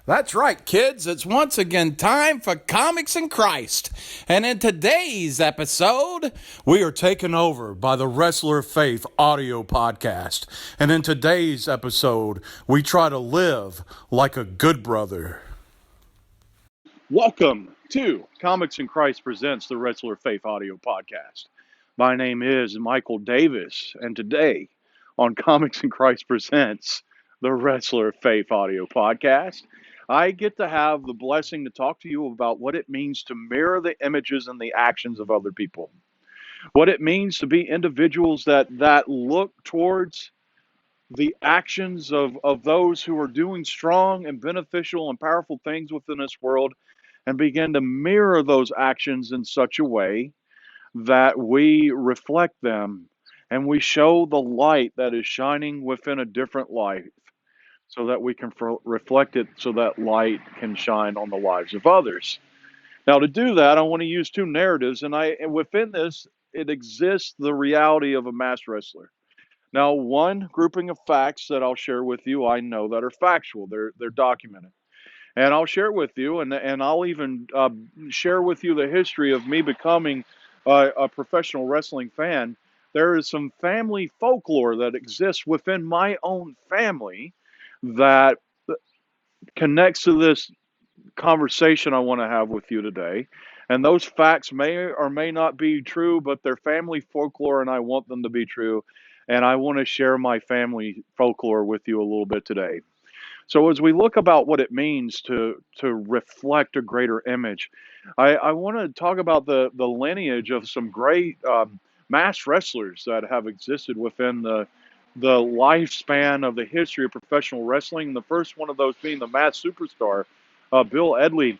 That's right, kids. It's once again time for Comics in Christ. And in today's episode, we are taken over by the Wrestler of Faith audio podcast. And in today's episode, we try to live like a good brother. Welcome to Comics in Christ presents the Wrestler of Faith audio podcast. My name is Michael Davis, and today on Comics in Christ presents the Wrestler of Faith audio podcast, I get to have the blessing to talk to you about what it means to mirror the images and the actions of other people. What it means to be individuals that look towards the actions of those who are doing strong and beneficial and powerful things within this world and begin to mirror those actions in such a way that we reflect them and we show the light that is shining within a different life so that we can reflect it so that light can shine on the lives of others. Now, to do that, I want to use two narratives, and within this, it exists the reality of a mass wrestler. Now, one grouping of facts that I'll share with you, I know that are factual. They're documented, and I'll share with you, and I'll even share with you the history of me becoming a professional wrestling fan. There is some family folklore that exists within my own family that connects to this conversation I want to have with you today. And those facts may or may not be true, but they're family folklore, and I want them to be true. And I want to share my family folklore with you a little bit today. So as we look about what it means to reflect a greater image, I want to talk about the lineage of some great mass wrestlers that have existed within the lifespan of the history of professional wrestling. The first one of those being the mass superstar, Bill Edley.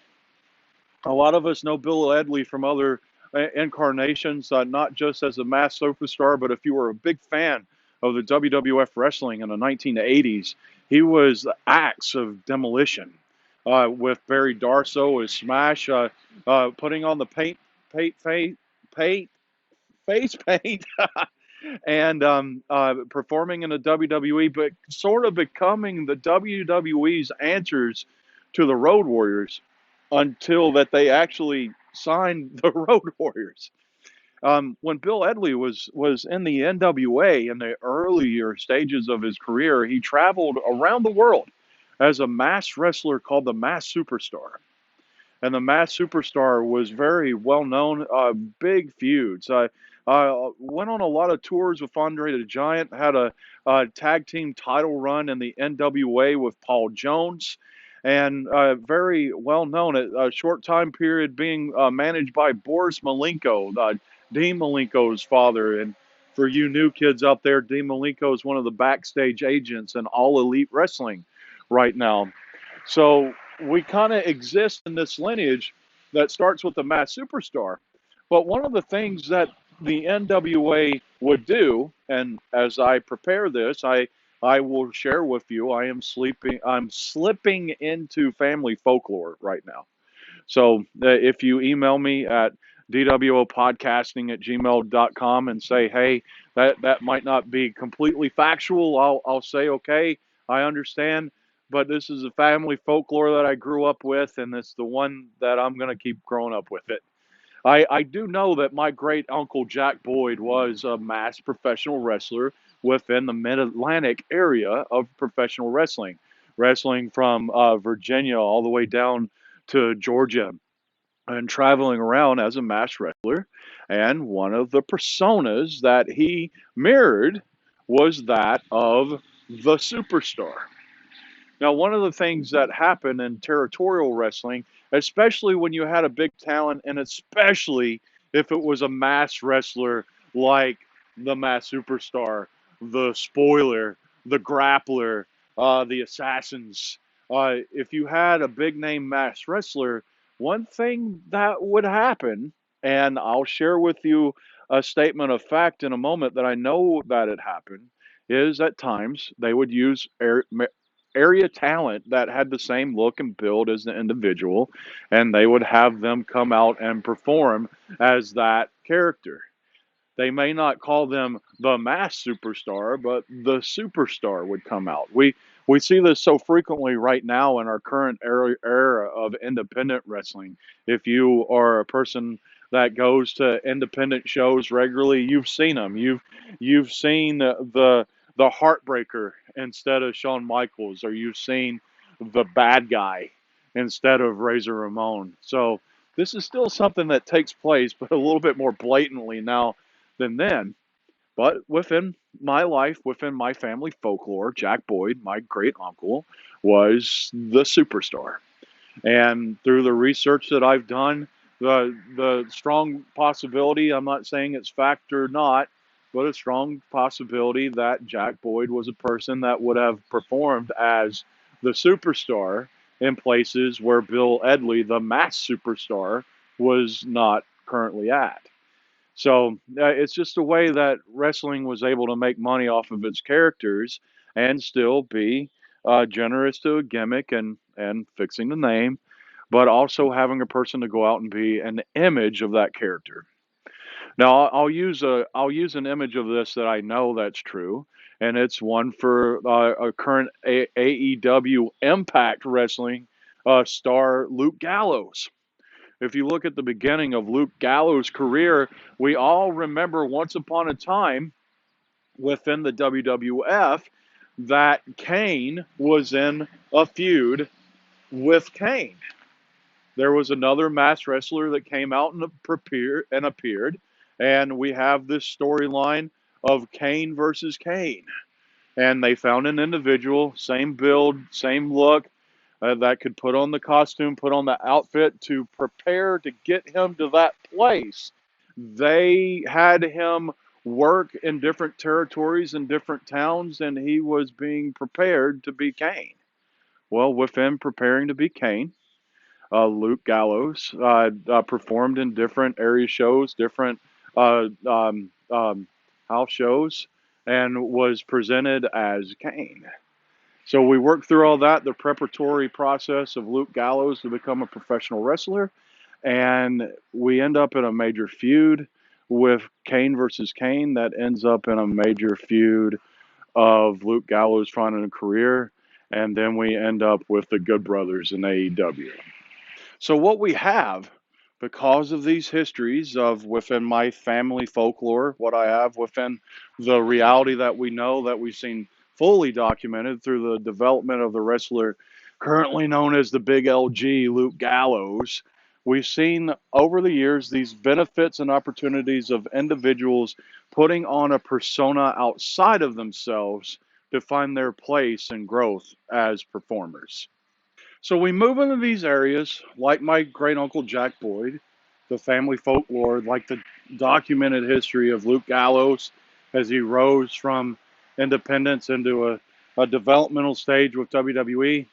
A lot of us know Bill Edley from other incarnations, not just as a mass superstar, but if you were a big fan of the WWF wrestling in the 1980s, he was the axe of demolition with Barry Darsow as Smash, putting on the paint, face paint, and performing in the WWE, but sort of becoming the WWE's answers to the Road Warriors until that they actually signed the Road Warriors. When Bill Edley was in the NWA in the earlier stages of his career, he traveled around the world as a mass wrestler called the Mass Superstar. And the Mass Superstar was very well known, big feuds. Went on a lot of tours with Andre the Giant, had a tag team title run in the NWA with Paul Jones, and very well known at a short time period being managed by Boris Malenko, Dean Malenko's father. And for you new kids out there, Dean Malenko is one of the backstage agents in All Elite Wrestling right now. So we kind of exist in this lineage that starts with the Mass Superstar. But one of the things that the NWA would do, and as I prepare this, I will share with you, I'm slipping into family folklore right now. So if you email me at dwopodcasting@gmail.com and say, hey, that might not be completely factual, I'll say, okay, I understand, but this is a family folklore that I grew up with, and it's the one that I'm going to keep growing up with it. I do know that my great uncle Jack Boyd was a mass professional wrestler within the Mid Atlantic area of professional wrestling, wrestling from Virginia all the way down to Georgia and traveling around as a mass wrestler. And one of the personas that he mirrored was that of the superstar. Now, one of the things that happened in territorial wrestling, especially when you had a big talent, and especially if it was a mass wrestler like the Mass Superstar, the Spoiler, the Grappler, the Assassins, if you had a big name mass wrestler, one thing that would happen, and I'll share with you a statement of fact in a moment that I know that it happened, is at times they would use area talent that had the same look and build as the individual, and they would have them come out and perform as that character. They may not call them the mass superstar, but the superstar would come out. We see this so frequently right now in our current era of independent wrestling. If you are a person that goes to independent shows regularly, you've seen them. You've seen the Heartbreaker instead of Shawn Michaels, or you've seen the bad guy instead of Razor Ramon. So this is still something that takes place, but a little bit more blatantly now than then. But within my life, within my family folklore, Jack Boyd, my great uncle, was the superstar. And through the research that I've done, the strong possibility, I'm not saying it's fact or not, but a strong possibility that Jack Boyd was a person that would have performed as the superstar in places where Bill Edley, the mass superstar, was not currently at. So it's just a way that wrestling was able to make money off of its characters and still be generous to a gimmick and fixing the name, but also having a person to go out and be an image of that character. Now I'll use an image of this that I know that's true, and it's one for a current AEW Impact Wrestling star Luke Gallows. If you look at the beginning of Luke Gallows' career, we all remember once upon a time within the WWF that Kane was in a feud with Kane. There was another mass wrestler that came out and appeared, and we have this storyline of Kane versus Kane. And they found an individual, same build, same look, that could put on the costume, put on the outfit to prepare to get him to that place. They had him work in different territories and different towns, and he was being prepared to be Kane. Well, with him preparing to be Kane, Luke Gallows performed in different area shows, different house shows, and was presented as Kane. So we worked through all that, the preparatory process of Luke Gallows to become a professional wrestler, and we end up in a major feud with Kane versus Kane that ends up in a major feud of Luke Gallows finding a career, and then we end up with the Good Brothers in AEW. So what we have, because of these histories of within my family folklore, what I have within the reality that we know that we've seen fully documented through the development of the wrestler currently known as the Big LG, Luke Gallows, we've seen over the years these benefits and opportunities of individuals putting on a persona outside of themselves to find their place and growth as performers. So we move into these areas, like my great uncle Jack Boyd, the family folklore, like the documented history of Luke Gallows as he rose from independence into a developmental stage with WWE.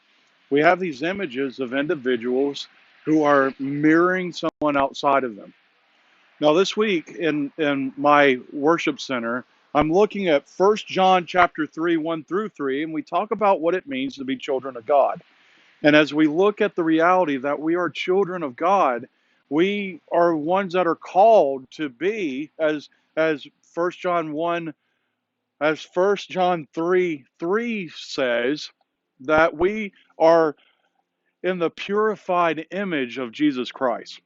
We have these images of individuals who are mirroring someone outside of them. Now, this week in my worship center, I'm looking at First John chapter 3, 1 through 3, and we talk about what it means to be children of God. And as we look at the reality that we are children of God, we are ones that are called to be as First John 1 as First John 3 3 says that we are in the purified image of Jesus Christ.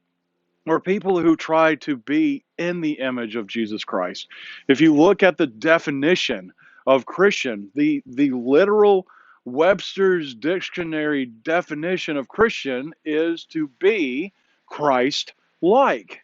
We're people who try to be in the image of Jesus Christ. If you look at the definition of Christian, the literal Webster's dictionary definition of Christian is to be Christ like.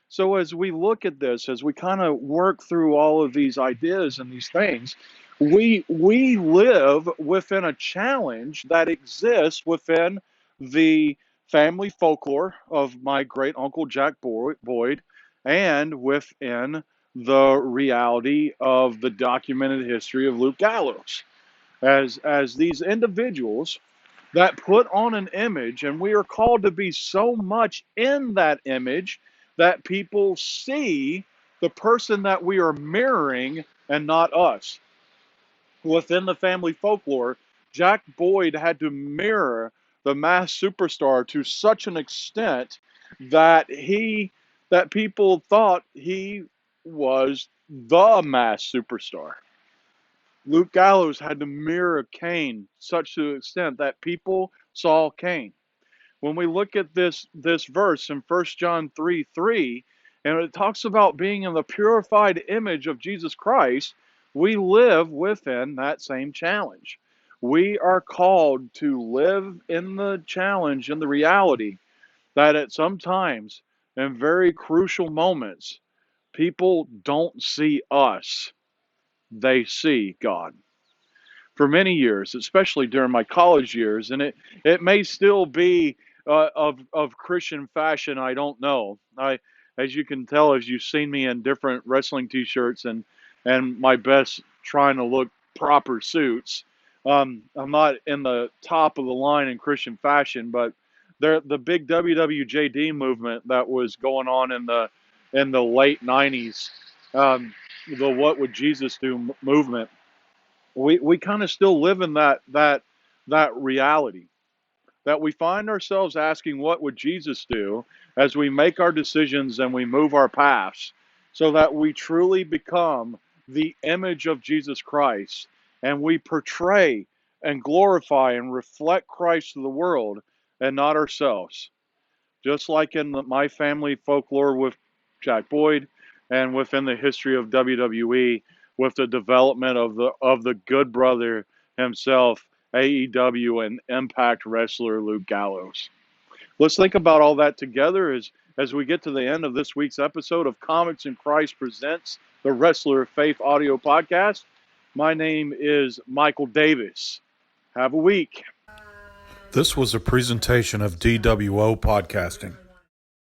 So as we look at this, as we kind of work through all of these ideas and these things, we live within a challenge that exists within the family folklore of my great uncle Jack Boyd and within the reality of the documented history of Luke Gallows as these individuals that put on an image, and we are called to be so much in that image that people see the person that we are mirroring and not us. Within the family folklore, Jack Boyd had to mirror the mass superstar to such an extent that that people thought he was the mass superstar. Luke Gallows had to mirror Cain such to the extent that people saw Cain. When we look at this verse in 1 John 3:3, and it talks about being in the purified image of Jesus Christ, we live within that same challenge. We are called to live in the challenge and the reality that at some times, in very crucial moments, people don't see us, they see God. For many years, especially during my college years, and it may still be of Christian fashion. I don't know. As you can tell, as you've seen me in different wrestling T-shirts and my best trying to look proper suits. I'm not in the top of the line in Christian fashion, but the big WWJD movement that was going on in the late '90s, the What Would Jesus Do movement, we kind of still live in that reality that we find ourselves asking what would Jesus do as we make our decisions and we move our paths so that we truly become the image of Jesus Christ and we portray and glorify and reflect Christ to the world and not ourselves, just like in my family folklore with Jack Boyd and within the history of WWE with the development of the good brother himself, AEW and Impact wrestler Luke Gallows. Let's think about all that together as we get to the end of this week's episode of Comics in Christ Presents the Wrestler of Faith audio podcast. My name is Michael Davis. Have a week. This was a presentation of DWO Podcasting.